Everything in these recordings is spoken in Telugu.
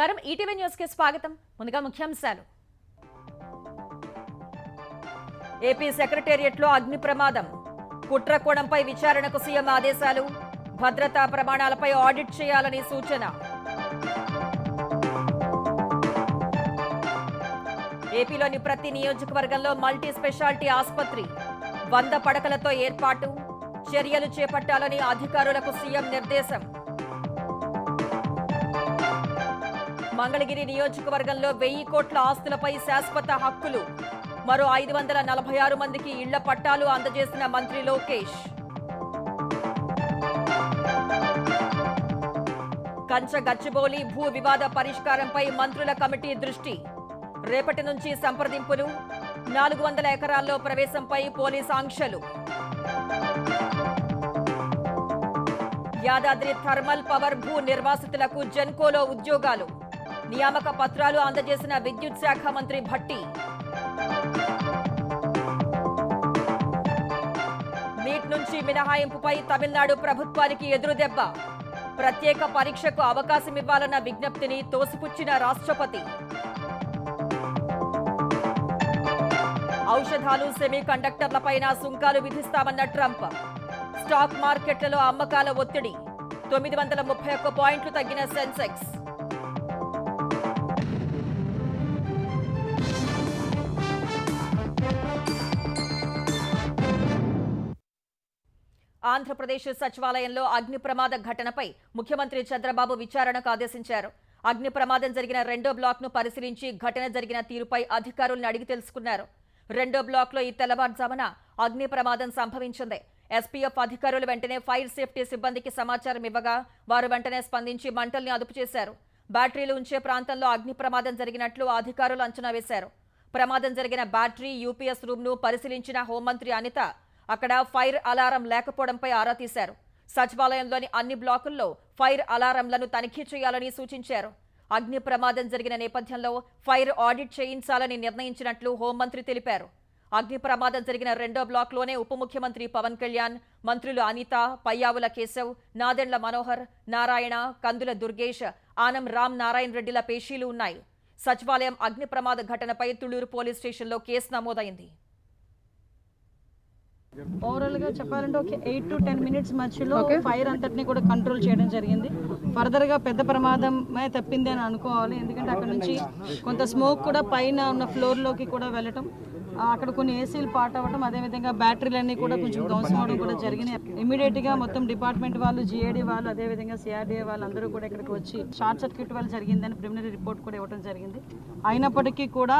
నమస్కారం ఈటీవీ న్యూస్ కి స్వాగతం. ముందుగా ముఖ్యాంశాలు. ఏపీ సెక్రటేరియట్లో అగ్ని ప్రమాదం. కుట్రకోణంపై విచారణకు సీఎం ఆదేశాలు. భద్రతా ప్రమాణాలపై ఆడిట్ చేయాలని సూచన. ఏపీలోని ప్రతి నియోజకవర్గంలో మల్టీ స్పెషాలిటీ ఆసుపత్రి 100 పడకలతో ఏర్పాటు. చర్యలు చేపట్టాలని అధికారులకు సీఎం నిర్దేశం. మంగళగిరి నియోజకవర్గంలో 1000 కోట్ల ఆస్తులపై శాశ్వత హక్కులు. మరో 546 మందికి ఇళ్ల పట్టాలు అందజేసిన మంత్రి లోకేష్. కంచ గచ్చిబౌలి భూ వివాద పరిష్కారంపై మంత్రుల కమిటీ దృష్టి. రేపటి నుంచి సంప్రదింపులు. 400 ఎకరాల్లో ప్రవేశంపై పోలీస్ ఆంక్షలు. యాదాద్రి థర్మల్ పవర్ భూ నిర్వాసితులకు జెన్కోలో ఉద్యోగాలు. నియామక పత్రాలు అందజేసిన విద్యుత్ శాఖ మంత్రి భట్టి. నీట్ నుంచి మినహాయింపుపై తమిళనాడు ప్రభుత్వానికి ఎదురుదెబ్బ. ప్రత్యేక పరీక్షకు అవకాశం ఇవ్వాలన్న విజ్ఞప్తిని తోసిపుచ్చిన రాష్ట్రపతి. ఔషధాలు సెమీ కండక్టర్లపైన సుంకాలు విధిస్తామన్న ట్రంప్. స్టాక్ మార్కెట్లలో అమ్మకాల ఒత్తిడి. 931 పాయింట్లు తగ్గిన సెన్సెక్స్. ఆంధ్రప్రదేశ్ సచివాలయంలో అగ్ని ప్రమాద ఘటనపై ముఖ్యమంత్రి చంద్రబాబు విచారణకు ఆదేశించారు. అగ్ని ప్రమాదం జరిగిన 2వ బ్లాక్ను పరిశీలించి ఘటన జరిగిన తీరుపై అధికారులను అడిగి తెలుసుకున్నారు. 2వ బ్లాక్లో ఈ తెల్లవారుజామున అగ్ని ప్రమాదం సంభవించింది. ఎస్పీఎఫ్ అధికారులు వెంటనే ఫైర్ సేఫ్టీ సిబ్బందికి సమాచారం ఇవ్వగా వారు వెంటనే స్పందించి మంటల్ని అదుపు చేశారు. బ్యాటరీలు ఉంచే ప్రాంతంలో అగ్ని ప్రమాదం జరిగినట్లు అధికారులు అంచనా వేశారు. ప్రమాదం జరిగిన బ్యాటరీ యూపీఎస్ రూమ్ను పరిశీలించిన హోంమంత్రి అనిత అక్కడ ఫైర్ అలారం లేకపోవడంపై ఆరా తీశారు. సచివాలయంలోని అన్ని బ్లాకుల్లో ఫైర్ అలారంలను తనిఖీ చేయాలని సూచించారు. అగ్ని ప్రమాదం జరిగిన నేపథ్యంలో ఫైర్ ఆడిట్ చేయించాలని నిర్ణయించినట్లు హోంమంత్రి తెలిపారు. అగ్ని ప్రమాదం జరిగిన 2వ బ్లాక్లోనే ఉప ముఖ్యమంత్రి పవన్ కళ్యాణ్, మంత్రులు అనిత, పయ్యావుల కేశవ్, నాదెండ్ల మనోహర్, నారాయణ, కందుల దుర్గేష్, ఆనం రామ్ నారాయణ రెడ్డిల పేషీలు ఉన్నాయి. సచివాలయం అగ్ని ప్రమాద ఘటనపై తుళ్లూరు పోలీస్ స్టేషన్లో కేసు నమోదైంది. ఓవరాల్ గా చెప్పాలంటే ఒక 8 to 10 మినిట్స్ మధ్యలో ఫైర్ అంతటిని కూడా కంట్రోల్ చేయడం జరిగింది. ఫర్దర్ గా పెద్ద ప్రమాదమే తప్పింది అని అనుకోవాలి. ఎందుకంటే అక్కడ నుంచి కొంత స్మోక్ కూడా పైన ఉన్న ఫ్లోర్ లోకి కూడా వెళ్ళటం, అక్కడ కొన్ని ఏసీలు పాట్ అవ్వడం, అదేవిధంగా బ్యాటరీలన్నీ కూడా కొంచెం ధ్వంసం అవడం కూడా జరిగినాయి. ఇమీడియట్ గా మొత్తం డిపార్ట్మెంట్ వాళ్ళు, జిఏడి వాళ్ళు, అదేవిధంగా సిఆర్డీఏ వాళ్ళు అందరూ కూడా ఇక్కడికి వచ్చి షార్ట్ సర్క్యూట్ వల్ల జరిగిందని ప్రిలిమినరీ రిపోర్ట్ కూడా ఇవ్వడం జరిగింది. అయినప్పటికీ కూడా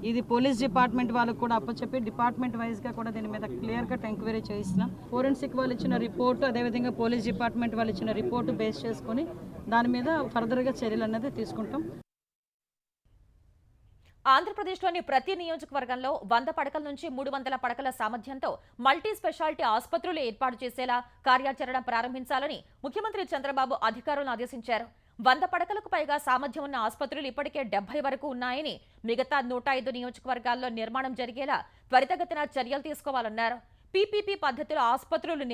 ఇది పోలీస్ డిపార్ట్మెంట్ వాళ్ళకు కూడా అప్పచెప్పి డిపార్ట్మెంట్ వైజ్ గా కూడా దీని మీద క్లియర్ కట్ ఎంక్వైరీ చేయిస్తున్నాం. ఫోరెన్సిక్ వాళ్ళు ఇచ్చిన రిపోర్టు, అదేవిధంగా పోలీస్ డిపార్ట్మెంట్ వాళ్ళు ఇచ్చిన రిపోర్టు బేస్ చేసుకుని దాని మీద ఫర్దర్ గా చర్యలు అనేది తీసుకుంటాం. ఆంధ్రప్రదేశ్లోని ప్రతి నియోజకవర్గంలో 100 పడకల నుంచి 300 పడకల సామర్థ్యంతో మల్టీ స్పెషాలిటీ ఆసుపత్రులు ఏర్పాటు చేసేలా కార్యాచరణ ప్రారంభించాలని ముఖ్యమంత్రి చంద్రబాబు అధికారులను ఆదేశించారు. 100 పడకలకు పైగా సామర్థ్యం ఉన్న ఆసుపత్రులు ఇప్పటికే 70 వరకు ఉన్నాయని, మిగతా 105 నియోజకవర్గాల్లో నిర్మాణం జరిగేలా త్వరితగతిన చర్యలు తీసుకోవాలన్నారు. పీపీపీ పద్ధతిలో ఆసుపత్రులు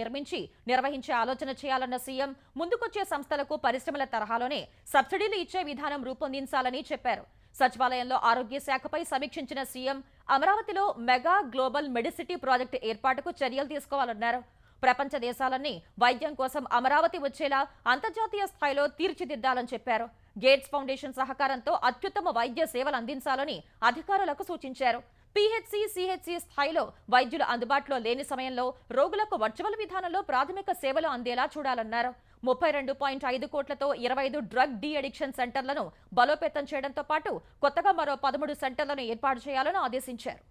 నిర్వహించే ఆలోచన చేయాలన్న సీఎం ముందుకొచ్చే సంస్థలకు పరిశ్రమల తరహాలోనే సబ్సిడీలు ఇచ్చే విధానం రూపొందించాలని చెప్పారు. సచివాలయంలో ఆరోగ్య శాఖపై సమీక్షించిన సీఎం అమరావతిలో మెగా గ్లోబల్ మెడిసిటీ ప్రాజెక్టు ఏర్పాటుకు చర్యలు తీసుకోవాలన్నారు. ప్రపంచ దేశాలన్నీ వైద్యం కోసం అమరావతి వచ్చేలా అంతర్జాతీయ స్థాయిలో తీర్చిదిద్దాలని చెప్పారు. గేట్స్ ఫౌండేషన్ సహకారంతో అత్యుత్తమ వైద్య సేవలు అందించాలని అధికారులకు సూచించారు. పీహెచ్సీ, సిహెచ్సీ స్థాయిలో వైద్యులు అందుబాటులో లేని సమయంలో రోగులకు వర్చువల్ విధానంలో ప్రాథమిక సేవలు అందేలా చూడాలన్నారు. 32.5 కోట్లతో 25 డ్రగ్ డీ అడిక్షన్ సెంటర్లను బలోపేతం చేయడంతో పాటు కొత్తగా మరో 13 సెంటర్లను ఏర్పాటు చేయాలని ఆదేశించారు.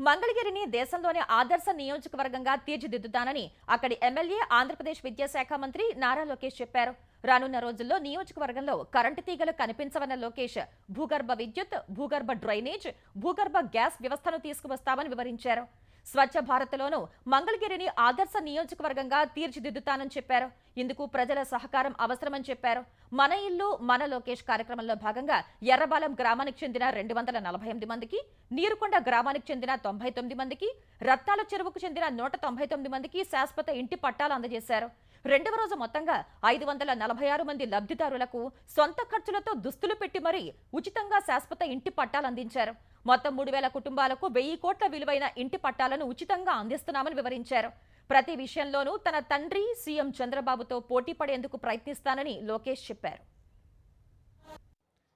మంగళగిరిని దేశంలోనే ఆదర్శ నియోజకవర్గంగా తీర్చిదిద్దుతానని అక్కడి ఎమ్మెల్యే, ఆంధ్రప్రదేశ్ విద్యాశాఖ మంత్రి నారా లోకేష్ చెప్పారు. రానున్న రోజుల్లో నియోజకవర్గంలో కరెంటు తీగలు కనిపించవన్న లోకేష్ భూగర్భ విద్యుత్, భూగర్భ డ్రైనేజ్, భూగర్భ గ్యాస్ వ్యవస్థను తీసుకువస్తామని వివరించారు. స్వచ్ఛ భారత్లోనూ మంగళగిరిని ఆదర్శ నియోజకవర్గంగా తీర్చిదిద్దుతానని చెప్పారు. ఇందుకు ప్రజల సహకారం అవసరమని చెప్పారు. మన ఇల్లు మన లోకేష్ కార్యక్రమంలో భాగంగా ఎర్రబాలెం గ్రామానికి చెందిన 248 మందికి, నీరుకొండ గ్రామానికి చెందిన 99 మందికి, రత్తాల చెరువుకు చెందిన 199 మందికి శాశ్వత ఇంటి పట్టాలు అందజేశారు. రెండవ రోజు మొత్తంగా 546 మంది లబ్ధిదారులకు సొంత ఖర్చులతో దుస్తులు పెట్టి మరీ ఉచితంగా శాశ్వత ఇంటి పట్టాలు అందించారు. మొత్తం 3000 కుటుంబాలకు 1000 కోట్ల విలువైన ఇంటి పట్టాలను ఉచితంగా అందిస్తున్నామని వివరించారు. ప్రతి విషయంలోనూ తన తండ్రి సీఎం చంద్రబాబుతో పోటీ పడేందుకు ప్రయత్నిస్తానని లోకేష్ చెప్పారు.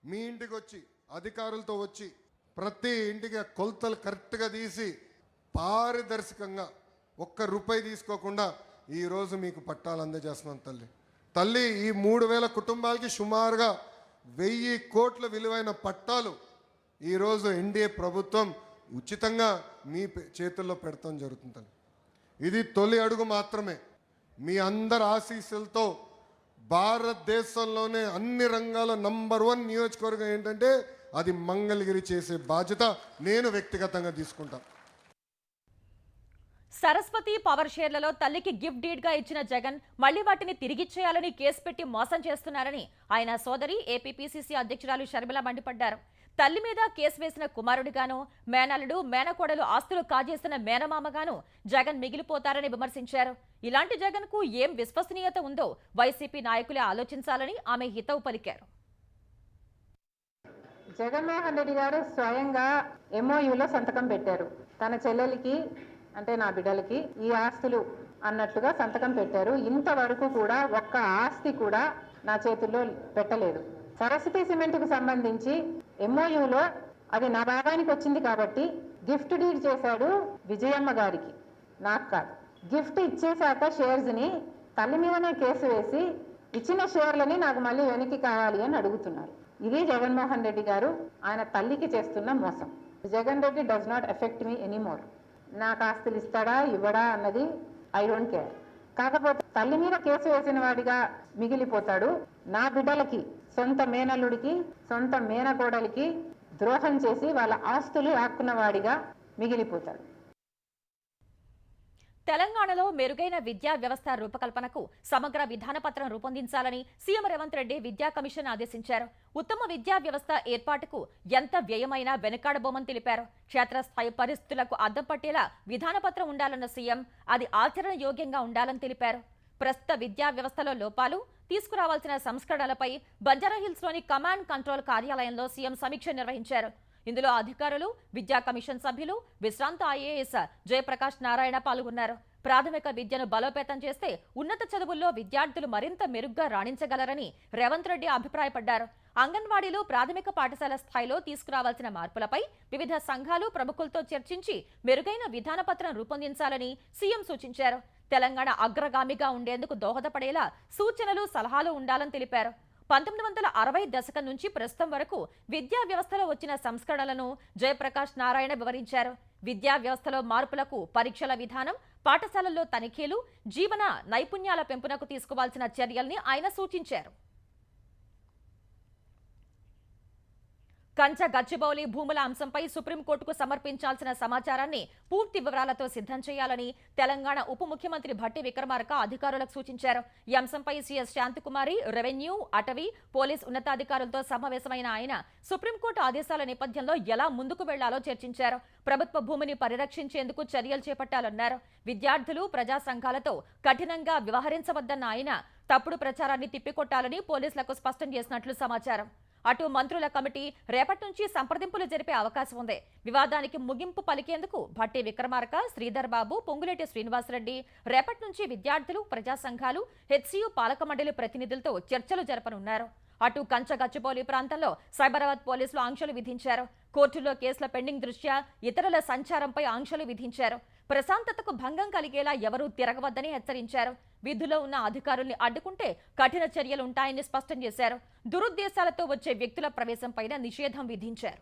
మీ ఇంటికి వచ్చి అధికారులతో వచ్చి ప్రతి ఇంటికి కొలతలు కరెక్ట్గా తీసి పారదర్శకంగా ఒక్క రూపాయి తీసుకోకుండా ఈరోజు మీకు పట్టాలు అందజేస్తున్నాను తల్లి. ఈ 3000 కుటుంబాలకి సుమారుగా 1000 కోట్ల విలువైన పట్టాలు ఈరోజు ఎన్డీఏ ప్రభుత్వం ఉచితంగా మీ చేతుల్లో పెడతాం జరుగుతుంది తల్లి. ఇది తొలి అడుగు మాత్రమే. మీ అందరి ఆశీస్సులతో భారతదేశంలోనే అన్ని రంగాల నంబర్ 1 నియోజకవర్గం ఏంటంటే అది మంగళగిరి చేసే బాధ్యత నేను వ్యక్తిగతంగా తీసుకుంటాను. సరస్వతి పవర్ షేర్లలో తల్లికి గిఫ్ట్ డీడ్ గా ఇచ్చిన జగన్ మళ్లీ వాటిని తిరిగిచ్చేయాలని కేసు పెట్టి మోసం చేస్తున్నారని ఆయన సోదరి ఏపీపీసీసీ అధ్యక్షురాలు షర్మిల మండిపడ్డారు. తల్లి మీద కేసు వేసిన కుమారుడిగాను, మేనల్లుడు మేనకోడలు ఆస్తులు కాజేసిన మేనమామగాను జగన్ మిగిలిపోతారని విమర్శించారు. ఇలాంటి జగన్ కు ఏం విశ్వసనీయత ఉందో వైసీపీ నాయకులే ఆలోచించాలని ఆమె హితవు పలికారు. జగన్మోహన్ రెడ్డి గారు స్వయంగా ఎంఓయూలో సంతకం పెట్టారు. తన చెల్లెలికి అంటే నా బిడ్డలకి ఈ ఆస్తులు అన్నట్లుగా సంతకం పెట్టారు. ఇంతవరకు కూడా ఒక్క ఆస్తి కూడా నా చేతుల్లో పెట్టలేదు. సరస్వతి సిమెంట్కు సంబంధించి ఎంఓయూలో అది నా భాగానికి వచ్చింది కాబట్టి గిఫ్ట్ డీడ్ చేశాడు విజయమ్మ గారికి, నాకు కాదు. గిఫ్ట్ ఇచ్చేశాక షేర్స్ని తల్లి మీదనే కేసు వేసి ఇచ్చిన షేర్లని నాకు మళ్ళీ వెనక్కి కావాలి అని అడుగుతున్నారు. ఇది జగన్మోహన్ రెడ్డి గారు ఆయన తల్లికి చేస్తున్న మోసం. Jagan Reddy does not effect me anymore. నాకు ఆస్తులు ఇస్తాడా ఇవ్వడా అన్నది ఐ డోంట్ కేర్. కాకపోతే తల్లి మీద కేసు వేసిన వాడిగా మిగిలిపోతాడు. నా బిడ్డలకి, సొంత మేనల్లుడికి, సొంత మేనకోడలికి ద్రోహం చేసి వాళ్ళ ఆస్తులు ఆక్కున్న వాడిగా మిగిలిపోతాడు. తెలంగాణలో మెరుగైన విద్యా వ్యవస్థ రూపకల్పనకు సమగ్ర విధానపత్రం రూపొందించాలని సీఎం రేవంత్ రెడ్డి విద్యా కమిషన్ ఆదేశించారు. ఉత్తమ విద్యా వ్యవస్థ ఏర్పాటుకు ఎంత వ్యయమైనా వెనుకాడబోమని తెలిపారు. క్షేత్రస్థాయి పరిస్థితులకు అద్దం పట్టేలా విధానపత్రం ఉండాలన్న సీఎం అది ఆచరణ యోగ్యంగా ఉండాలని తెలిపారు. ప్రస్తుత విద్యా వ్యవస్థలో లోపాలు, తీసుకురావాల్సిన సంస్కరణలపై బంజారాహిల్స్లోని కమాండ్ కంట్రోల్ కార్యాలయంలో సీఎం సమీక్ష నిర్వహించారు. ఇందులో అధికారులు, విద్యా కమిషన్ సభ్యులు, విశ్రాంత ఐఏఎస్ జయప్రకాష్ నారాయణ పాల్గొన్నారు. ప్రాథమిక విద్యను బలోపేతం చేస్తే ఉన్నత చదువుల్లో విద్యార్థులు మరింత మెరుగ్గా రాణించగలరని రేవంత్ రెడ్డి అభిప్రాయపడ్డారు. అంగన్వాడీలు, ప్రాథమిక పాఠశాల స్థాయిలో తీసుకురావాల్సిన మార్పులపై వివిధ సంఘాలు, ప్రముఖులతో చర్చించి మెరుగైన విధానపత్రం రూపొందించాలని సీఎం సూచించారు. తెలంగాణ అగ్రగామిగా ఉండేందుకు దోహదపడేలా సూచనలు, సలహాలు ఉండాలని తెలిపారు. 1960 దశకం నుంచి ప్రస్తుతం వరకు విద్యా వ్యవస్థలో వచ్చిన సంస్కరణలను జయప్రకాష్ నారాయణ వివరించారు. విద్యా వ్యవస్థలో మార్పులకు పరీక్షల విధానం, పాఠశాలల్లో తనిఖీలు, జీవన నైపుణ్యాల పెంపునకు తీసుకోవాల్సిన చర్యల్ని ఆయన సూచించారు. కంచ గచ్చిబౌలి భూముల అంశంపై సుప్రీంకోర్టుకు సమర్పించాల్సిన సమాచారాన్ని పూర్తి వివరాలతో సిద్ధం చేయాలని తెలంగాణ ఉప ముఖ్యమంత్రి భట్టి విక్రమార్క అధికారులకు సూచించారు. ఈ అంశంపై సీఎస్ శాంతికుమారి, రెవెన్యూ, అటవీ, పోలీస్ ఉన్నతాధికారులతో సమావేశమైన ఆయన సుప్రీంకోర్టు ఆదేశాల నేపథ్యంలో ఎలా ముందుకు వెళ్లాలో చర్చించారు. ప్రభుత్వ భూమిని పరిరక్షించేందుకు చర్యలు చేపట్టాలన్నారు. విద్యార్థులు, ప్రజా సంఘాలతో కఠినంగా వ్యవహరించవద్దన్న ఆయన తప్పుడు ప్రచారాన్ని తిప్పికొట్టాలని పోలీసులకు స్పష్టం చేసినట్లు సమాచారం. అటు మంత్రుల కమిటీ రేపటి నుంచి సంప్రదింపులు జరిపే అవకాశం ఉంది. వివాదానికి ముగింపు పలికేందుకు భట్టి విక్రమార్క, శ్రీధర్ బాబు, పొంగులేటి శ్రీనివాసరెడ్డి రేపటి నుంచి విద్యార్థులు, ప్రజా సంఘాలు, హెచ్సియు పాలక మండలి ప్రతినిధులతో చర్చలు జరపనున్నారు. అటు కంచ గచ్చిబౌలి ప్రాంతంలో సైబరాబాద్ పోలీసులు ఆంక్షలు విధించారు. కోర్టులో కేసుల పెండింగ్ దృష్ట్యా ఇతరుల సంచారంపై ఆంక్షలు విధించారు. ప్రశాంతతకు భంగం కలిగేలా ఎవరూ తిరగవద్దని హెచ్చరించారు. విధుల్లో ఉన్న అధికారుల్ని అడ్డుకుంటే కఠిన చర్యలు ఉంటాయని స్పష్టం చేశారు. దురుద్దేశాలతో వచ్చే వ్యక్తుల ప్రవేశంపైన నిషేధం విధించారు.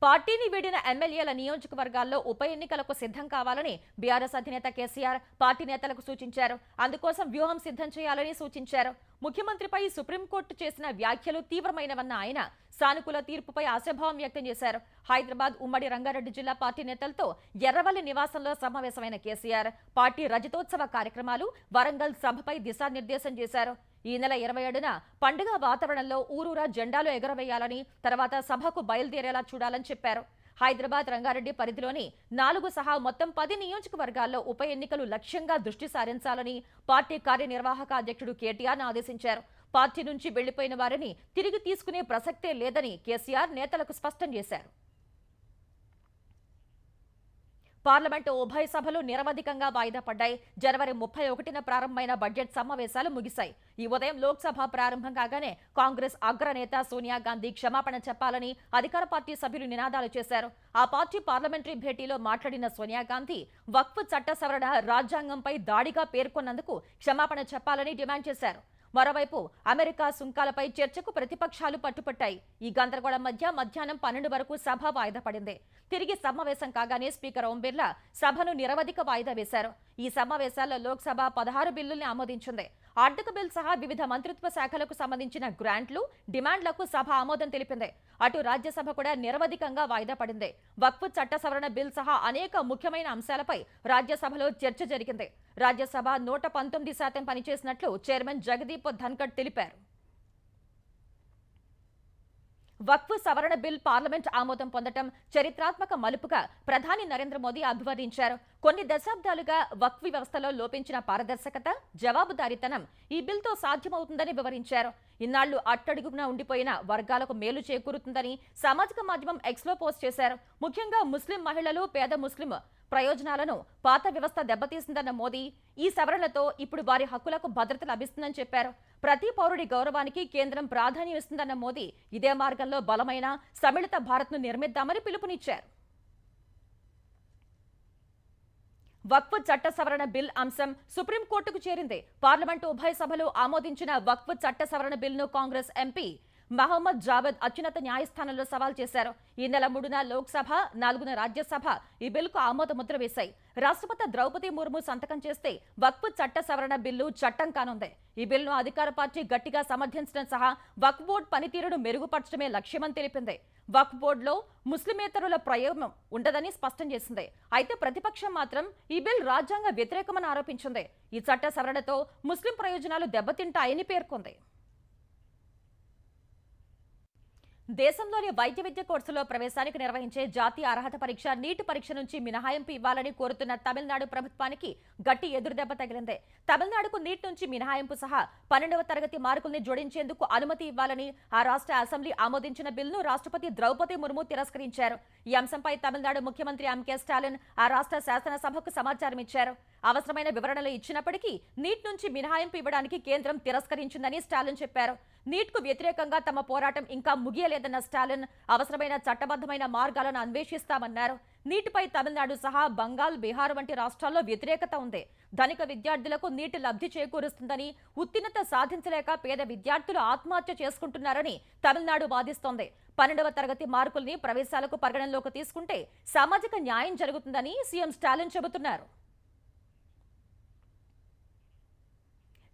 పార్టీని వీడిన ఎమ్మెల్యేల నియోజకవర్గాల్లో ఉప ఎన్నికలకు సిద్ధం కావాలని బీఆర్ఎస్ అధినేత కేసీఆర్ పార్టీ నేతలకు సూచించారు. అందుకోసం వ్యూహం సిద్ధం చేయాలని సూచించారు. ముఖ్యమంత్రిపై సుప్రీంకోర్టు చేసిన వ్యాఖ్యలు తీవ్రమైనవన్న ఆయన సానుకూల తీర్పుపై ఆశాభావం వ్యక్తం చేశారు. హైదరాబాద్ ఉమ్మడి రంగారెడ్డి జిల్లా పార్టీ నేతలతో ఎర్రవల్లి నివాసంలో సమావేశమైన కేసీఆర్ పార్టీ రజతోత్సవ కార్యక్రమాలు, వరంగల్ సభపై దిశానిర్దేశం చేశారు. ఈ నెల 27న పండుగ వాతావరణంలో ఊరూరా జెండాలు ఎగరవేయాలని, తర్వాత సభకు బయలుదేరేలా చూడాలని చెప్పారు. హైదరాబాద్, రంగారెడ్డి పరిధిలోని 4 సహా మొత్తం 10 నియోజకవర్గాల్లో ఉప ఎన్నికలు లక్ష్యంగా దృష్టి సారించాలని పార్టీ కార్యనిర్వాహక అధ్యక్షుడు కేటీఆర్ ఆదేశించారు. పార్టీ నుంచి వెళ్లిపోయిన వారిని తిరిగి తీసుకునే ప్రసక్తే లేదని కేసీఆర్ నేతలకు స్పష్టం చేశారు. పార్లమెంటు ఉభయ సభలు నిరవధికంగా వాయిదా పడ్డాయి. జనవరి 31న ప్రారంభమైన బడ్జెట్ సమావేశాలు ముగిశాయి. ఈ ఉదయం లోక్సభ ప్రారంభం కాగానే కాంగ్రెస్ అగ్రనేత సోనియా గాంధీ క్షమాపణ చెప్పాలని అధికార పార్టీ సభ్యులు నినాదాలు చేశారు. ఆ పార్టీ పార్లమెంటరీ భేటీలో మాట్లాడిన సోనియా గాంధీ వక్ఫ్ చట్ట సవరణ రాజ్యాంగంపై దాడిగా పేర్కొన్నందుకు క్షమాపణ చెప్పాలని డిమాండ్ చేశారు. మరోవైపు అమెరికా సుంకాలపై చర్చకు ప్రతిపక్షాలు పట్టుపట్టాయి. ఈ గందరగోళం మధ్య మధ్యాహ్నం 12 వరకు సభ వాయిదా పడింది. తిరిగి సమావేశం కాగానే స్పీకర్ ఓం బిర్లా సభను నిరవధిక వాయిదా వేశారు. ఈ సమావేశాల్లో లోక్సభ 16 బిల్లుల్ని ఆమోదించింది. ఆర్థిక బిల్ సహా వివిధ మంత్రిత్వ శాఖలకు సంబంధించిన గ్రాంట్లు, డిమాండ్లకు సభ ఆమోదం తెలిపింది. అటు రాజ్యసభ కూడా నిరవధికంగా వాయిదా పడింది. వక్ఫ్ చట్ట సవరణ బిల్ సహా అనేక ముఖ్యమైన అంశాలపై రాజ్యసభలో చర్చ జరిగింది. రాజ్యసభ 119% పనిచేసినట్లు చైర్మన్ జగదీప్ ధన్కడ్ తెలిపారు. వక్ఫ్ సవరణ బిల్ పార్లమెంట్ ఆమోదం పొందటం చరిత్రాత్మక మలుపుగా ప్రధాని నరేంద్ర మోదీ అభివర్ణించారు. కొన్ని దశాబ్దాలుగా వక్ఫ్ వ్యవస్థలో లోపించిన పారదర్శకత, జవాబుదారీతనం ఈ బిల్తో సాధ్యమవుతుందని వివరించారు. ఇన్నాళ్లు అట్టడుగున ఉండిపోయిన వర్గాలకు మేలు చేకూరుతుందని సామాజిక మాధ్యమం ఎక్స్లో పోస్ట్ చేశారు. ముఖ్యంగా ముస్లిం మహిళలు, పేద ముస్లిం ప్రయోజనాలను పాత వ్యవస్థ దెబ్బతీసిందన్న మోదీ ఈ సవరణలతో ఇప్పుడు వారి హక్కులకు భద్రత లభిస్తుందని చెప్పారు. ప్రతి పౌరుడి గౌరవానికి కేంద్రం ప్రాధాన్యం ఇస్తుందన్న మోదీ ఇదే మార్గంలో బలమైన సమ్మిళిత భారత్ను నిర్మిద్దామని పిలుపునిచ్చారు. వక్ఫ్ చట్ట సవరణ బిల్ అంశం సుప్రీంకోర్టుకు చేరింది. పార్లమెంటు ఉభయ సభలు ఆమోదించిన వక్ఫ్ చట్ట సవరణ బిల్ను కాంగ్రెస్ ఎంపీ మహమ్మద్ జావేద్ అత్యున్నత న్యాయస్థానంలో సవాల్ చేశారు. ఈ నెల 3న లోక్సభ, 4న రాజ్యసభ ఈ బిల్లుకు ఆమోద ముద్ర వేశాయి. రాష్ట్రపతి ద్రౌపది ముర్ము సంతకం చేస్తే వక్ఫ్ చట్ట సవరణ బిల్లు చట్టం కానుంది. ఈ బిల్లును అధికార పార్టీ గట్టిగా సమర్థించడం సహా వక్ఫ్ బోర్డు పనితీరును మెరుగుపరచడమే లక్ష్యమని తెలిపింది. వక్ఫ్ బోర్డులో ముస్లిమేతరుల ప్రయోగం ఉండదని స్పష్టం చేసింది. అయితే ప్రతిపక్షం మాత్రం ఈ బిల్ రాజ్యాంగ వ్యతిరేకమని ఆరోపించింది. ఈ చట్ట సవరణతో ముస్లిం ప్రయోజనాలు దెబ్బతింటాయని పేర్కొంది. దేశంలోని వైద్య విద్య కోర్సులో ప్రవేశానికి నిర్వహించే జాతీయ అర్హత పరీక్ష నీట్ పరీక్ష నుంచి మినహాయింపు ఇవ్వాలని కోరుతున్న తమిళనాడు ప్రభుత్వానికి గట్టి ఎదురుదెబ్బ తగిలింది. తమిళనాడుకు నీట్ నుంచి మినహాయింపు సహా 12వ తరగతి మార్కుల్ని జోడించేందుకు అనుమతి ఇవ్వాలని ఆ రాష్ట్ర అసెంబ్లీ ఆమోదించిన బిల్లును రాష్ట్రపతి ద్రౌపది ముర్ము తిరస్కరించారు. ఈ అంశంపై తమిళనాడు ముఖ్యమంత్రి ఎంకే స్టాలిన్ ఆ రాష్ట్ర శాసనసభకు సమాచారం ఇచ్చారు. అవసరమైన వివరణలు ఇచ్చినప్పటికీ నీట్ నుంచి మినహాయింపు ఇవ్వడానికి కేంద్రం తిరస్కరించిందని స్టాలిన్ చెప్పారు. నీట్కు వ్యతిరేకంగా తమ పోరాటం ఇంకా ముగియలేదన్న స్టాలిన్ అవసరమైన చట్టబద్ధమైన మార్గాలను అన్వేషిస్తామన్నారు. నీటిపై తమిళనాడు సహా బంగాల్, బీహార్ వంటి రాష్ట్రాల్లో వ్యతిరేకత ఉంది. ధనిక విద్యార్థులకు నీటి లబ్ధి చేకూరుస్తుందని, ఉత్తీర్ణత సాధించలేక పేద విద్యార్థులు ఆత్మహత్య చేసుకుంటున్నారని తమిళనాడు వాదిస్తోంది. 12వ తరగతి మార్కుల్ని ప్రవేశాలకు పరిగణనలోకి తీసుకుంటే సామాజిక న్యాయం జరుగుతుందని సీఎం స్టాలిన్ చెబుతున్నారు.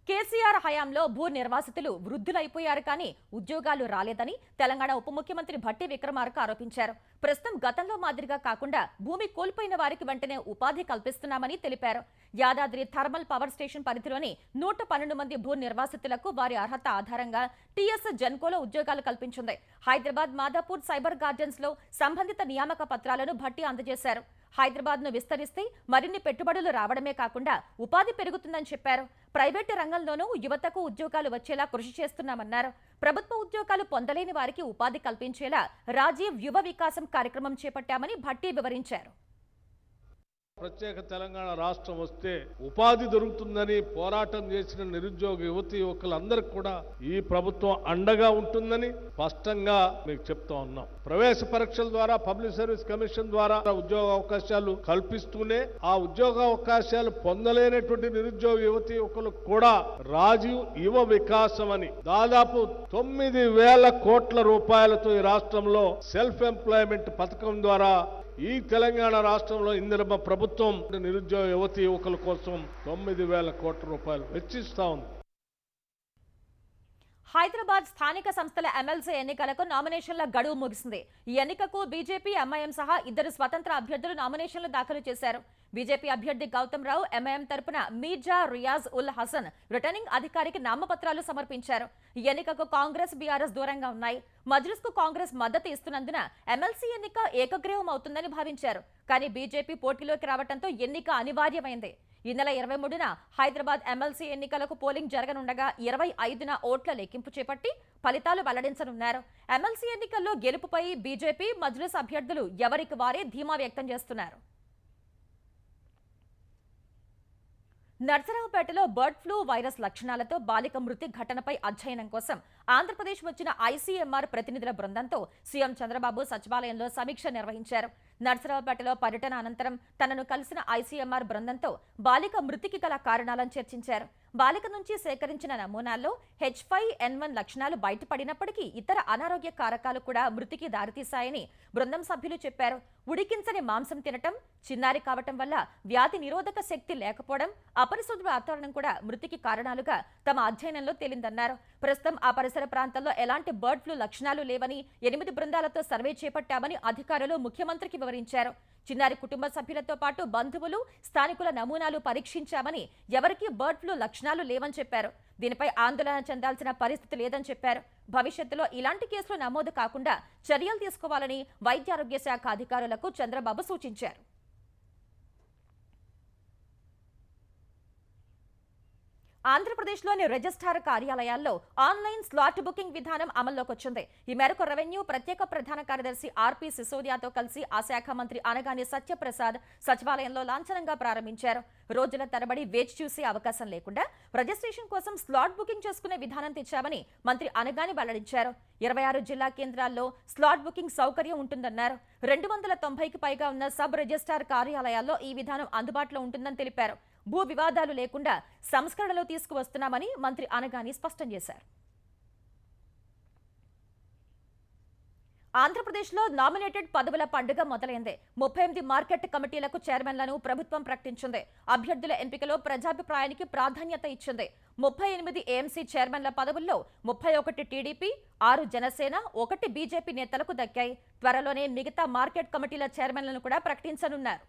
కేసీఆర్ హయాంలో భూ నిర్వాసితులు వృద్ధులైపోయారు కానీ ఉద్యోగాలు రాలేదని తెలంగాణ ఉప ముఖ్యమంత్రి భట్టి విక్రమార్క ఆరోపించారు. ప్రస్తుతం గతంలో మాదిరిగా కాకుండా భూమి కోల్పోయిన వారికి వెంటనే ఉపాధి కల్పిస్తున్నామని తెలిపారు. యాదాద్రి థర్మల్ పవర్ స్టేషన్ పరిధిలోని 112 మంది భూ నిర్వాసితులకు వారి అర్హత ఆధారంగా టీఎస్ జెన్కోలో ఉద్యోగాలు కల్పించింది. హైదరాబాద్ మాదాపూర్ సైబర్ గార్డెన్స్ లో సంబంధిత నియామక పత్రాలను భట్టి అందజేశారు. హైదరాబాద్ ను విస్తరిస్తే మరిన్ని పెట్టుబడులు రావడమే కాకుండా ఉపాధి పెరుగుతుందని చెప్పారు. ప్రైవేటు రంగంలోనూ యువతకు ఉద్యోగాలు వచ్చేలా కృషి చేస్తున్నామన్నారు. ప్రభుత్వ ఉద్యోగాలు పొందలేని వారికి ఉపాధి కల్పించేలా రాజీవ్ యువ వికాసం కార్యక్రమం చేపట్టామని భట్టి వివరించారు. ప్రత్యేక తెలంగాణ రాష్ట్రం వస్తే ఉపాధి దొరుకుతుందని పోరాటం చేసిన నిరుద్యోగ యువతి యువకులందరికీ కూడా ఈ ప్రభుత్వం అండగా ఉంటుందని స్పష్టంగా మీకు చెప్తా ఉన్నాం. ప్రవేశ పరీక్షల ద్వారా, పబ్లిక్ సర్వీస్ కమిషన్ ద్వారా ఉద్యోగ అవకాశాలు కల్పిస్తూనే ఆ ఉద్యోగ అవకాశాలు పొందలేనటువంటి నిరుద్యోగ యువతి యువకులకు కూడా రాజీవ్ యువ వికాసం అని దాదాపు 9,000 కోట్ల రూపాయలతో ఈ రాష్ట్రంలో సెల్ఫ్ ఎంప్లాయ్మెంట్ పథకం ద్వారా ఈ తెలంగాణ రాష్ట్రంలో ఇందిరమ్మ ప్రభుత్వం నిరుద్యోగ యువతి యువకుల కోసం 9,000 కోట్ల రూపాయలు వెచ్చిస్తా ఉంది. హైదరాబాద్ స్థానిక సంస్థల ఎమ్మెల్సీ ఎన్నికలకు నామినేషన్ల గడువు ముగిసింది. ఈ ఎన్నికకు బీజేపీ, ఎంఐఎం సహా ఇద్దరు స్వతంత్ర అభ్యర్థులు నామినేషన్లు దాఖలు చేశారు. బీజేపీ అభ్యర్థి గౌతమ్ రావు, ఎంఐఎం తరపున మీర్జా రియాజ్ ఉల్ హసన్ రిటర్నింగ్ అధికారికి నామపత్రాలు సమర్పించారు. ఈ ఎన్నికకు కాంగ్రెస్, బీఆర్ఎస్ దూరంగా ఉన్నాయి. మజ్లిస్ కు కాంగ్రెస్ మద్దతు ఇస్తున్నందున ఎమ్మెల్సీ ఎన్నిక ఏకగ్రీవం అవుతుందని భావించారు. కానీ బీజేపీ పోటీలోకి రావడంతో ఎన్నిక అనివార్యమైంది. ఈ నెల 23న హైదరాబాద్ ఎమ్మెల్సీ ఎన్నికలకు పోలింగ్ జరగనుండగా 25న ఓట్ల లెక్కింపు చేపట్టి ఫలితాలు వెల్లడించనున్నారు. ఎమ్మెల్సీ ఎన్నికల్లో గెలుపుపై బీజేపీ, మజ్లిస్ అభ్యర్థులు ఎవరికి వారే ధీమా వ్యక్తం చేస్తున్నారు. నర్సరావుపేటలో బర్డ్ ఫ్లూ వైరస్ లక్షణాలతో బాలిక మృతి ఘటనపై అధ్యయనం కోసం ఆంధ్రప్రదేశ్ వచ్చిన ఐసీఎంఆర్ ప్రతినిధుల బృందంతో సీఎం చంద్రబాబు సచివాలయంలో సమీక్ష నిర్వహించారు. నర్సరావుపేటలో పర్యటన అనంతరం తనను కలిసిన ఐసీఎంఆర్ బృందంతో బాలిక మృతికి గల కారణాలను చర్చించారు. బాలిక నుంచి సేకరించిన నమూనాల్లో H5N1 లక్షణాలు బయటపడినప్పటికీ ఇతర అనారోగ్య కారకాలు కూడా మృతికి దారితీశాయని బృందం సభ్యులు చెప్పారు. ఉడికించని మాంసం తినటం, చిన్నారి కావటం వల్ల వ్యాధి నిరోధక శక్తి లేకపోవడం, అపరిశుభ్ర వాతావరణం కూడా మృతికి కారణాలుగా తమ అధ్యయనంలో తేలిందన్నారు. ప్రస్తుతం ఆ పరిసర ప్రాంతాల్లో ఎలాంటి బర్డ్ ఫ్లూ లక్షణాలు లేవని 8 బృందాలతో సర్వే చేపట్టామని అధికారులు ముఖ్యమంత్రికి వివరించారు. చిన్నారి కుటుంబ సభ్యులతో పాటు బంధువులు, స్థానికుల నమూనాలు పరీక్షించామని ఎవరికీ బర్డ్ ఫ్లూ లక్షణాలు లేవని చెప్పారు. దీనిపై ఆందోళన చెందాల్సిన పరిస్థితి లేదని చెప్పారు. భవిష్యత్తులో ఇలాంటి కేసులు నమోదు కాకుండా చర్యలు తీసుకోవాలని వైద్యారోగ్య శాఖ అధికారులకు చంద్రబాబు సూచించారు. ఆంధ్రప్రదేశ్లోని రిజిస్ట్రార్ కార్యాలయాల్లో ఆన్లైన్ స్లాట్ బుకింగ్ విధానం అమల్లోకి వచ్చింది. ఈ మేరకు రెవెన్యూ ప్రత్యేక ప్రధాన కార్యదర్శి ఆర్పీ సిసోదియాతో కలిసి ఆ శాఖ మంత్రి అనగాని సత్యప్రసాద్ సచివాలయంలో లాంఛనంగా ప్రారంభించారు. రోజుల తరబడి వేచి చూసే అవకాశం లేకుండా రిజిస్ట్రేషన్ కోసం స్లాట్ బుకింగ్ చేసుకునే విధానం తెచ్చామని మంత్రి అనగాని వెల్లడించారు. 26 జిల్లా కేంద్రాల్లో స్లాట్ బుకింగ్ సౌకర్యం ఉంటుందన్నారు. 290కి పైగా ఉన్న సబ్ రిజిస్ట్రార్ కార్యాలయాల్లో ఈ విధానం అందుబాటులో ఉంటుందని తెలిపారు. భూ వివాదాలు లేకుండా సంస్కరణలు తీసుకువస్తున్నామని మంత్రి అనగాని స్పష్టం చేశారు. ఆంధ్రప్రదేశ్లో నామినేటెడ్ పదవుల పండుగ మొదలైంది. 38 మార్కెట్ కమిటీలకు చైర్మన్లను ప్రభుత్వం ప్రకటించింది. అభ్యర్థుల ఎంపికలో ప్రజాభిప్రాయానికి ప్రాధాన్యత ఇచ్చింది. 38 ఏఎంసీ చైర్మన్ల పదవుల్లో 31 టీడీపీ, 6 జనసేన, 1 బీజేపీ నేతలకు దక్కాయి. త్వరలోనే మిగతా మార్కెట్ కమిటీల చైర్మన్లను కూడా ప్రకటించనున్నారు.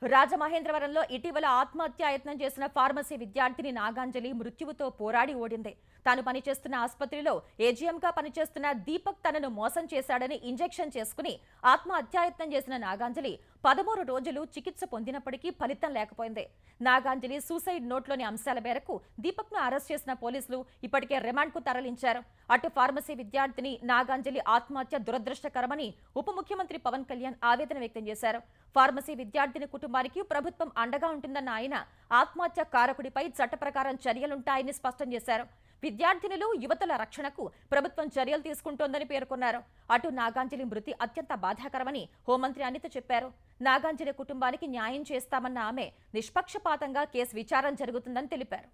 రాజమహేంద్రవరంలో ఇటీవల ఆత్మహత్యాయత్నం చేసిన ఫార్మసీ విద్యార్థిని నాగాంజలి మృత్యువుతో పోరాడి ఓడింది. తాను పనిచేస్తున్న ఆసుపత్రిలో ఏజీఎంగా పనిచేస్తున్న దీపక్ తనను మోసం చేశాడని ఇంజెక్షన్ చేసుకుని ఆత్మహత్యాయత్నం చేసిన నాగాంజలి 13 రోజులు చికిత్స పొందినప్పటికీ ఫలితం లేకపోయింది. నాగాంజలి సూసైడ్ నోట్లోని అంశాల మేరకు దీపక్ను అరెస్ట్ చేసిన పోలీసులు ఇప్పటికే రిమాండ్కు తరలించారు. అటు ఫార్మసీ విద్యార్థిని నాగాంజలి ఆత్మహత్య దురదృష్టకరమని ఉప ముఖ్యమంత్రి పవన్ కళ్యాణ్ ఆవేదన వ్యక్తం చేశారు. ఫార్మసీ విద్యార్థిని కుటుంబానికి ప్రభుత్వం అండగా ఉంటుందన్న ఆయన ఆత్మహత్య కారకుడిపై చట్ట ప్రకారం చర్యలుంటాయని స్పష్టం చేశారు. విద్యార్థినులు, యువతుల రక్షణకు ప్రభుత్వం చర్యలు తీసుకుంటోందని పేర్కొన్నారు. అటు నాగాంజలి మృతి అత్యంత బాధాకరమని హోంమంత్రి అనిత చెప్పారు. నాగాంజలి కుటుంబానికి న్యాయం చేస్తామన్న ఆమె నిష్పక్షపాతంగా కేసు విచారణ జరుగుతుందని తెలిపారు.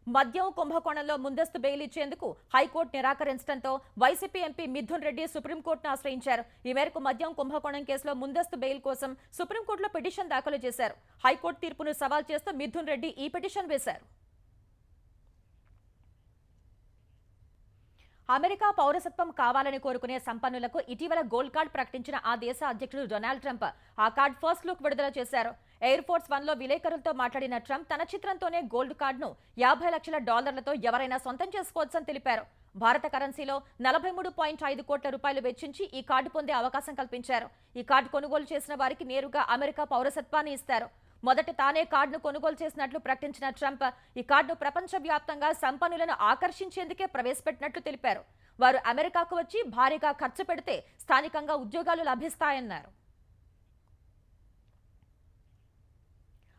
మద్యం కుంభకోణంలో ముందస్తు బెయిల్ ఇచ్చేందుకు హైకోర్టు నిరాకరించడంతో వైసీపీ ఎంపీ మిథున్ రెడ్డి సుప్రీంకోర్టును ఆశ్రయించారు. ఈ మేరకు మద్యం కుంభకోణం కేసులో ముందస్తు బెయిల్ కోసం సుప్రీంకోర్టులో పిటిషన్ దాఖలు చేశారు. హైకోర్టు తీర్పును సవాల్ చేస్తూ మిథున్ రెడ్డి ఈ పిటిషన్ వేశారు. అమెరికా పౌరసత్వం కావాలని కోరుకునే సంపన్నులకు ఇటీవల గోల్డ్ కార్డ్ ప్రకటించిన ఆ దేశ అధ్యక్షుడు డొనాల్డ్ ట్రంప్ ఆ కార్డ్ ఫస్ట్ లుక్ విడుదల చేశారు. ఎయిర్ ఫోర్స్ 1లో విలేకరులతో మాట్లాడిన ట్రంప్ తన చిత్రంతోనే గోల్డ్ కార్డును $50 లక్షల ఎవరైనా సొంతం చేసుకోవచ్చని తెలిపారు. భారత కరెన్సీలో 43.5 కోట్ల రూపాయలు వెచ్చించి ఈ కార్డు పొందే అవకాశం కల్పించారు. ఈ కార్డు కొనుగోలు చేసిన వారికి నేరుగా అమెరికా పౌరసత్వాన్ని ఇస్తారు. మొదట తానే కార్డును కొనుగోలు చేసినట్లు ప్రకటించిన ట్రంప్ ఈ కార్డును ప్రపంచవ్యాప్తంగా సంపన్నులను ఆకర్షించేందుకే ప్రవేశపెట్టినట్లు తెలిపారు. వారు అమెరికాకు వచ్చి భారీగా ఖర్చు పెడితే స్థానికంగా ఉద్యోగాలు లభిస్తాయన్నారు.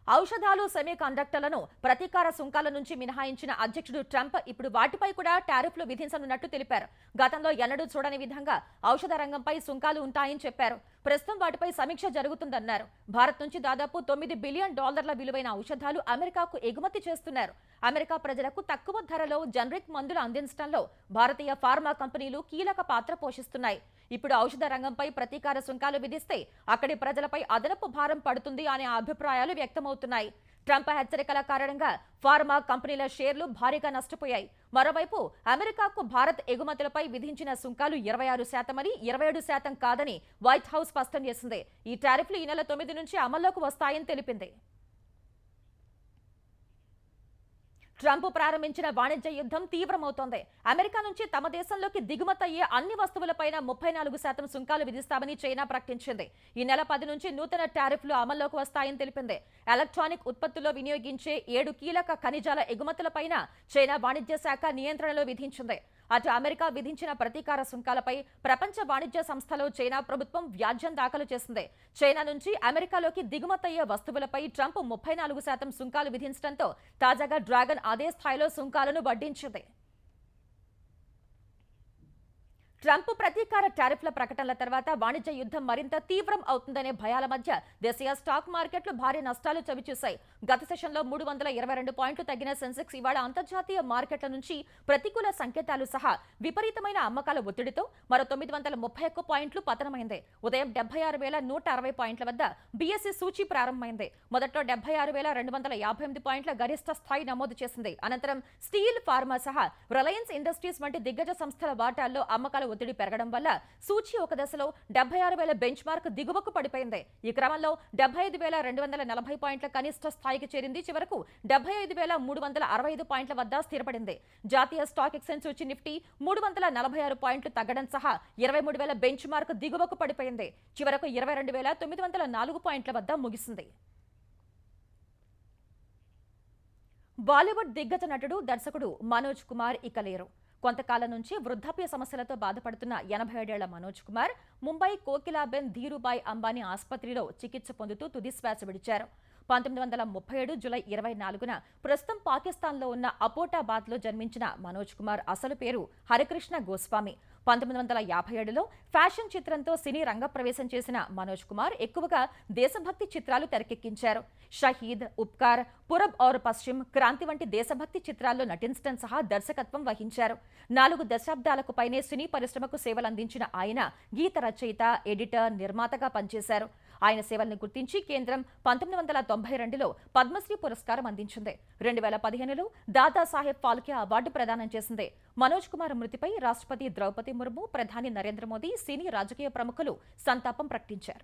ఔషధాలు, సెమీ కండక్టర్లను ప్రతీకార సుంకాల నుంచి మినహాయించిన అధ్యక్షుడు ట్రంప్ ఇప్పుడు వాటిపై కూడా టారిఫ్లు విధించనున్నట్టు తెలిపారు. గతంలో ఎన్నడూ చూడని విధంగా ఔషధ రంగంపై సుంకాలు ఉంటాయని చెప్పారు. ప్రస్తుతం వాటిపై సమీక్ష జరుగుతుందన్నారు. భారత్ నుంచి దాదాపు $9 బిలియన్ విలువైన ఔషధాలు అమెరికాకు ఎగుమతి చేస్తున్నారు. అమెరికా ప్రజలకు తక్కువ ధరలో జనరిక్ మందులు అందించడంలో భారతీయ ఫార్మా కంపెనీలు కీలక పాత్ర పోషిస్తున్నాయి. ఇప్పుడు ఔషధ రంగంపై ప్రతీకార సుంకాలు విధిస్తే అక్కడి ప్రజలపై అదనపు భారం పడుతుంది అనే అభిప్రాయాలు వ్యక్తమవుతున్నాయి. ట్రంప్ హెచ్చరికల కారణంగా ఫార్మా కంపెనీల షేర్లు భారీగా నష్టపోయాయి. మరోవైపు అమెరికాకు భారత్ ఎగుమతులపై విధించిన సుంకాలు 26% అని 27% కాదని వైట్ హౌస్ స్పష్టం చేసింది. ఈ టారిఫ్లు ఈ నెల 9 నుంచి అమల్లోకి వస్తాయని తెలిపింది. ట్రంప్ ప్రారంభించిన వాణిజ్య యుద్ధం తీవ్రమవుతోంది. అమెరికా నుంచి తమ దేశంలోకి దిగుమతయ్యే అన్ని వస్తువులపైన 34% సుంకాలు విధిస్తామని చైనా ప్రకటించింది. ఈ నెల 10 నుంచి నూతన టారిఫ్లు అమల్లోకి వస్తాయని తెలిపింది. ఎలక్ట్రానిక్ ఉత్పత్తుల్లో వినియోగించే 7 కీలక ఖనిజాల ఎగుమతులపైన చైనా వాణిజ్య శాఖ నియంత్రణలు విధించింది. అటు అమెరికా విధించిన ప్రతీకార సుంకాలపై ప్రపంచ వాణిజ్య సంస్థలో చైనా ప్రభుత్వం వ్యాజ్యం దాఖలు చేసింది. చైనా నుంచి అమెరికాలోకి దిగుమతయ్యే వస్తువులపై ట్రంప్ 34% సుంకాలు విధించడంతో తాజాగా డ్రాగన్ అదే స్థాయిలో సుంకాలను వడ్డించింది. ట్రంప్ ప్రతీకార టారిఫ్ల ప్రకటనల తర్వాత వాణిజ్య యుద్ధం మరింత తీవ్రం అవుతుందనే భయాల మధ్య దేశీయ స్టాక్ మార్కెట్లు భారీ నష్టాలు చవిచూశాయి. గత సెషన్లో 322 పాయింట్లు తగ్గిన సెన్సెక్స్ ఇవాళ అంతర్జాతీయ మార్కెట్ల నుంచి ప్రతికూల సంకేతాలు సహా విపరీతమైన అమ్మకాల ఒత్తిడితో మరో 931 పాయింట్లు పతనమైంది. ఉదయం 76,160 పాయింట్ల వద్ద బీఎస్ఈ సూచీ ప్రారంభమైంది. మొదట్లో 76,258 పాయింట్ల గరిష్ట స్థాయి నమోదు చేసింది. అనంతరం స్టీల్, ఫార్మా సహా రిలయన్స్ ఇండస్ట్రీస్ వంటి దిగ్గజ సంస్థల వాటాల్లో అమ్మకాల ఒత్తిడి పెరగడం వల్ల సూచీ ఒక దశలో 76,000 బెంచ్ మార్క్ దిగువకు పడిపోయింది. ఈ క్రమంలో 75,240 పాయింట్ల కనిష్ట స్థాయికి చేరింది. చివరకు 75,365 పాయింట్ల వద్ద స్థిరపడింది. జాతీయ స్టాక్ ఎక్స్చేంజ్ సూచీ నిఫ్టీ 346 పాయింట్లు తగ్గడం సహా 23,000 బెంచ్ మార్క్ దిగువకు పడిపోయింది. చివరకు 22,904 పాయింట్ల వద్ద ముగిసింది. బాలీవుడ్ దిగ్గజ నటుడు, దర్శకుడు మనోజ్ కుమార్ ఇక లేరు. కొంతకాలం నుంచి వృద్ధాప్య సమస్యలతో బాధపడుతున్న 87 ఏళ్ల మనోజ్ కుమార్ ముంబై కోకిలాబెన్ ధీరుబాయ్ అంబానీ ఆసుపత్రిలో చికిత్స పొందుతూ తుది శ్వాస విడిచారు. 1937 జూలై 24న ప్రస్తుతం పాకిస్తాన్లో ఉన్న అపోటాబాద్లో జన్మించిన మనోజ్ కుమార్ అసలు పేరు హరికృష్ణ గోస్వామి. 1957లో ఫ్యాషన్ చిత్రంతో సినీ రంగప్రవేశం చేసిన మనోజ్ కుమార్ ఎక్కువగా దేశభక్తి చిత్రాలు తెరకెక్కించారు. షహీద్, ఉపకార్, పురబ్ ఔర్ పశ్చిమ్, క్రాంతి వంటి దేశభక్తి చిత్రాల్లో నటించడం సహా దర్శకత్వం వహించారు. 4 దశాబ్దాలకు పైనే సినీ పరిశ్రమకు సేవలందించిన ఆయన గీత రచయిత, ఎడిటర్, నిర్మాతగా పనిచేశారు. ఆయన సేవలను గుర్తించి కేంద్రం 1992లో పద్మశ్రీ పురస్కారం అందించింది. 2015లో దాదాసాహెబ్ ఫాల్కే అవార్డు ప్రదానం చేసింది. మనోజ్ కుమార్ మృతిపై రాష్ట్రపతి ద్రౌపది ముర్ము, ప్రధాని నరేంద్ర మోదీ, సినీ రాజకీయ ప్రముఖులు సంతాపం ప్రకటించారు.